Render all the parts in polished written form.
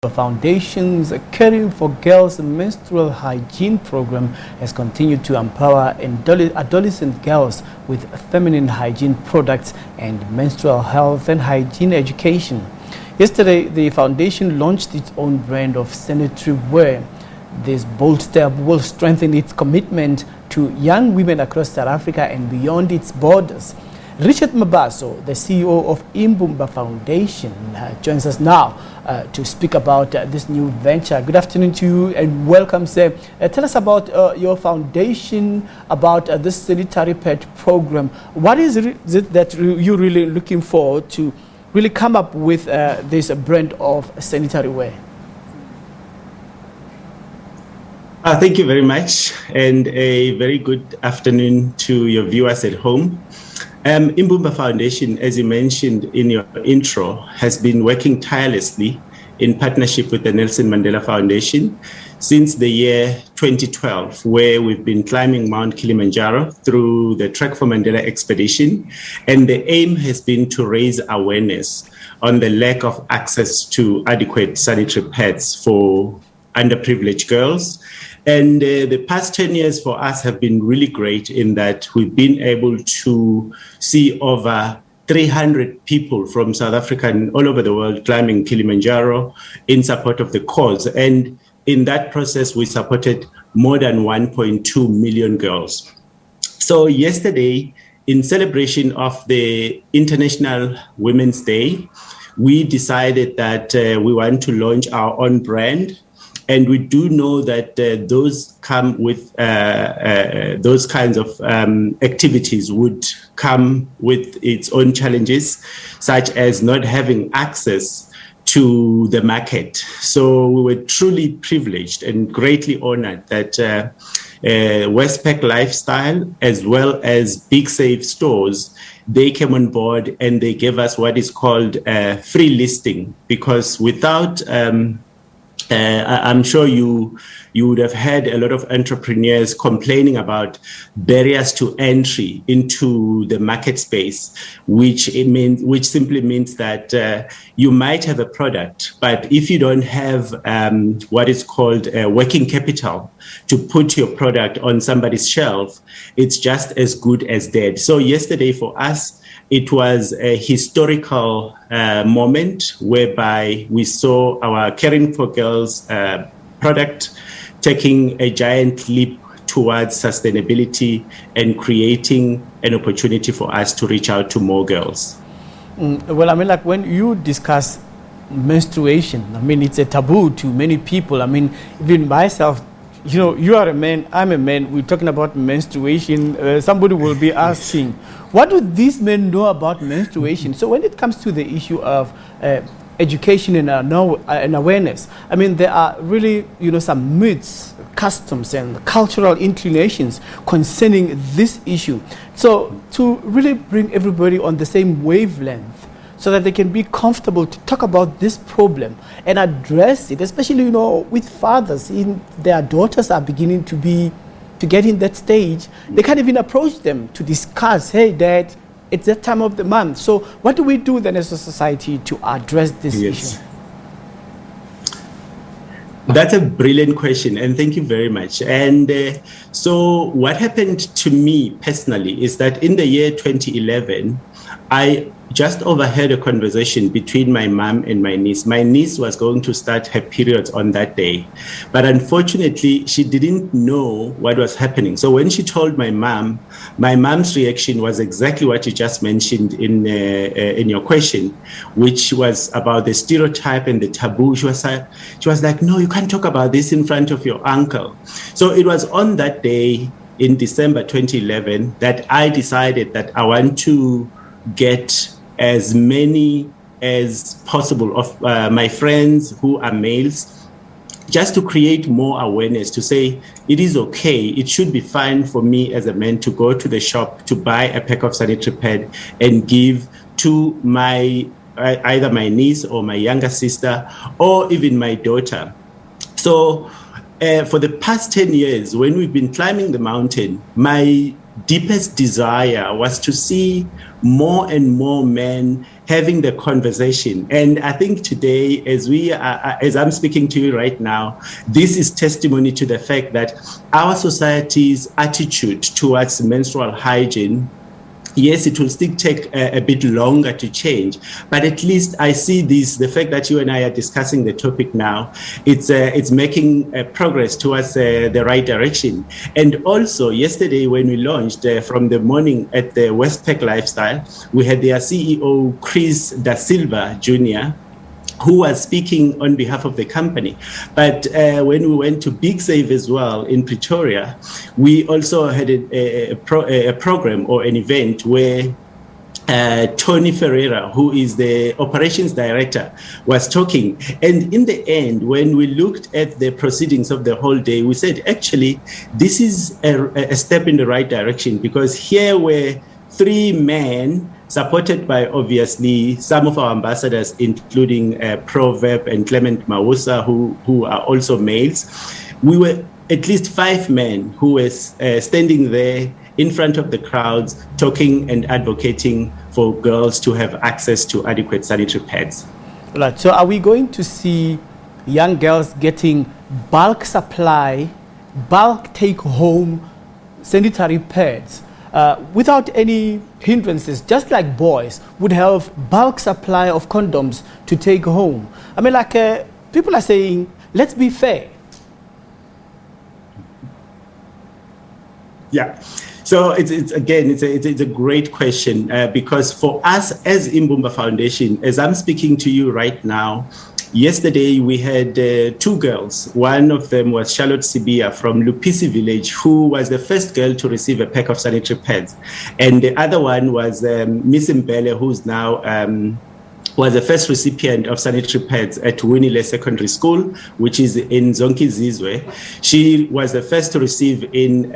Foundation's Caring4Girls menstrual hygiene program has continued to empower adolescent girls with feminine hygiene products and menstrual health and hygiene education. Yesterday, the foundation launched its own brand of sanitary wear. This bold step will strengthen its commitment to young women across South Africa and beyond its borders. Richard Mabaso, the CEO of Imbumba Foundation, joins us now to speak about this new venture. Good afternoon to you and welcome, sir. Tell us about your foundation, about this sanitary pad program. What is it that you're really looking for to really come up with this brand of sanitary wear? Thank you very much, and a very good afternoon to your viewers at home. Imbumba Foundation, as you mentioned in your intro, has been working tirelessly in partnership with the Nelson Mandela Foundation since the year 2012, where we've been climbing Mount Kilimanjaro through the Trek for Mandela expedition. And the aim has been to raise awareness on the lack of access to adequate sanitary pads for underprivileged girls. And the past 10 years for us have been really great in that we've been able to see over 300 people from South Africa and all over the world climbing Kilimanjaro in support of the cause. And in that process, we supported more than 1.2 million girls. So yesterday, in celebration of the International Women's Day, we decided that we want to launch our own brand. And we do know that those come with those kinds of activities would come with its own challenges, such as not having access to the market. So we were truly privileged and greatly honored that Westpac Lifestyle, as well as Big Safe stores, they came on board and they gave us what is called free listing, because without I'm sure you would have had a lot of entrepreneurs complaining about barriers to entry into the market space, which simply means that you might have a product, but if you don't have what is called working capital to put your product on somebody's shelf, it's just as good as dead. So yesterday for us, it was a historical moment whereby we saw our Caring4Girls product taking a giant leap towards sustainability and creating an opportunity for us to reach out to more girls. Well, I mean, like when you discuss menstruation, I mean, it's a taboo to many people. I mean, even myself, you know, you are a man, I'm a man, we're talking about menstruation. Somebody will be asking, what do these men know about menstruation? So when it comes to the issue of education and awareness, I mean, there are really, you know, some myths, customs, and cultural inclinations concerning this issue. So to really bring everybody on the same wavelength, so that they can be comfortable to talk about this problem and address it, especially, you know, with fathers, their daughters are beginning to get in that stage. They can't even approach them to discuss, hey, Dad, it's that time of the month. So what do we do then as a society to address this issue? That's a brilliant question, and thank you very much. And so what happened to me personally is that in the year 2011, I just overheard a conversation between my mom and my niece. My niece was going to start her periods on that day, but unfortunately, she didn't know what was happening. So when she told my mom's reaction was exactly what you just mentioned in your question, which was about the stereotype and the taboo. She was like, no, you can't talk about this in front of your uncle. So it was on that day in December 2011 that I decided that I want to get as many as possible of my friends who are males, just to create more awareness, to say it is okay, it should be fine for me as a man to go to the shop to buy a pack of sanitary pad and give to my either my niece or my younger sister or even my daughter. So for the past 10 years, when we've been climbing the mountain, my deepest desire was to see more and more men having the conversation. And I think today, as I'm speaking to you right now, this is testimony to the fact that our society's attitude towards menstrual hygiene, yes, it will still take a bit longer to change, but at least I see the fact that you and I are discussing the topic now, it's making progress towards the right direction. And also yesterday when we launched from the morning at the Westpac Lifestyle, we had their CEO, Chris Da Silva Jr., who was speaking on behalf of the company. But when we went to Big Save as well in Pretoria, we also had a program or an event where Tony Ferreira, who is the operations director, was talking. And in the end, when we looked at the proceedings of the whole day, we said, actually, this is a step in the right direction, because here were 3 men supported by obviously some of our ambassadors, including Proverb and Clement Mawusa, who are also males. We were at least 5 men who were standing there in front of the crowds, talking and advocating for girls to have access to adequate sanitary pads. Right. So are we going to see young girls getting bulk supply, bulk take-home sanitary pads without any hindrances, just like boys would have bulk supply of condoms to take home? I mean, like people are saying, let's be fair. Yeah. So it's a great question because for us as Imbumba Foundation, as I'm speaking to you right now, yesterday we had 2 girls. One of them was Charlotte Sibia from Lupisi village, who was the first girl to receive a pack of sanitary pads. And the other one was Miss Mbele, who's now was the first recipient of sanitary pads at Winile Secondary School, which is in Zonki Zizwe. She was the first to receive in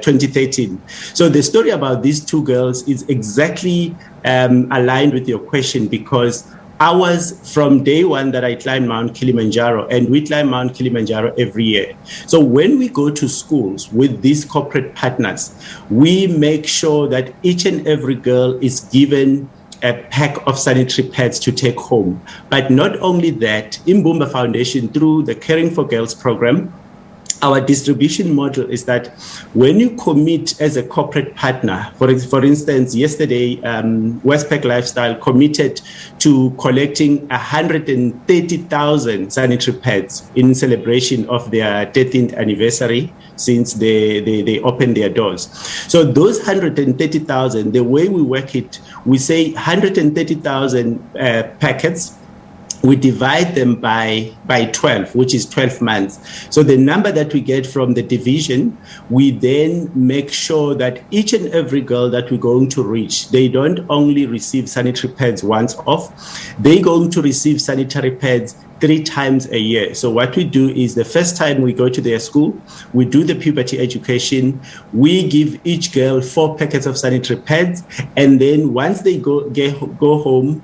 2013. So the story about these 2 girls is exactly aligned with your question, because ours from day one that I climbed Mount Kilimanjaro, and we climb Mount Kilimanjaro every year. So when we go to schools with these corporate partners, we make sure that each and every girl is given a pack of sanitary pads to take home. But not only that, Imbumba Foundation, through the Caring4Girls program, our distribution model is that when you commit as a corporate partner, for instance, yesterday, Westpac Lifestyle committed to collecting 130,000 sanitary pads in celebration of their 13th anniversary since they opened their doors. So those 130,000, the way we work it, we say 130,000 packets. We divide them by 12, which is 12 months. So the number that we get from the division, we then make sure that each and every girl that we're going to reach, they don't only receive sanitary pads once off, they're going to receive sanitary pads 3 times a year. So what we do is the first time we go to their school, we do the puberty education, we give each girl 4 packets of sanitary pads, and then once they go home,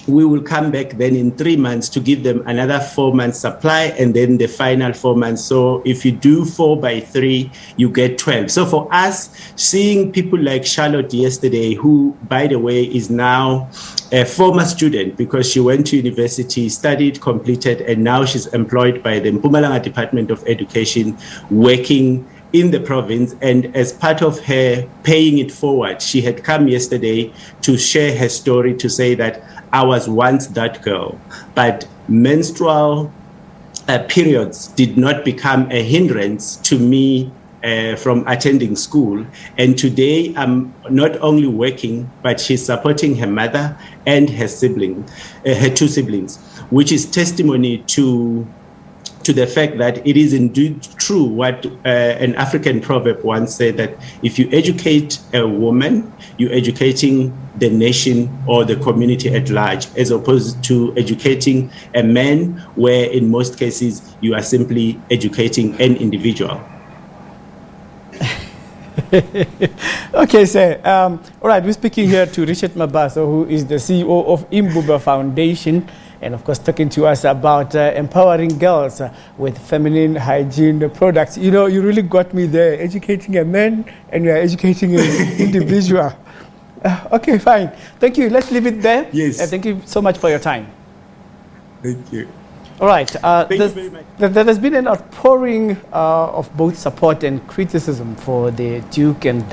we will come back then in 3 months to give them another 4 months supply, and then the final 4 months. So if you do 4 by 3, you get 12. So for us, seeing people like Charlotte yesterday, who, by the way, is now a former student because she went to university, studied, completed, and now she's employed by the Mpumalanga Department of Education, working in the province. And as part of her paying it forward, she had come yesterday to share her story, to say that I was once that girl, but menstrual periods did not become a hindrance to me from attending school. And today I'm not only working, but she's supporting her mother and her 2 siblings, which is testimony to the fact that it is indeed true what an African proverb once said, that if you educate a woman, you're educating the nation or the community at large, as opposed to educating a man, where in most cases you are simply educating an individual. Okay, sir. All right, we're speaking here to Richard Mabaso, who is the CEO of Imbumba Foundation. and of course talking to us about empowering girls with feminine hygiene products. You know, you really got me there, educating a man and you're educating an individual. Okay, fine. Thank you. Let's leave it there. Yes. Thank you so much for your time. Thank you. All right. Thank you very much. There has been an outpouring of both support and criticism for the Duke and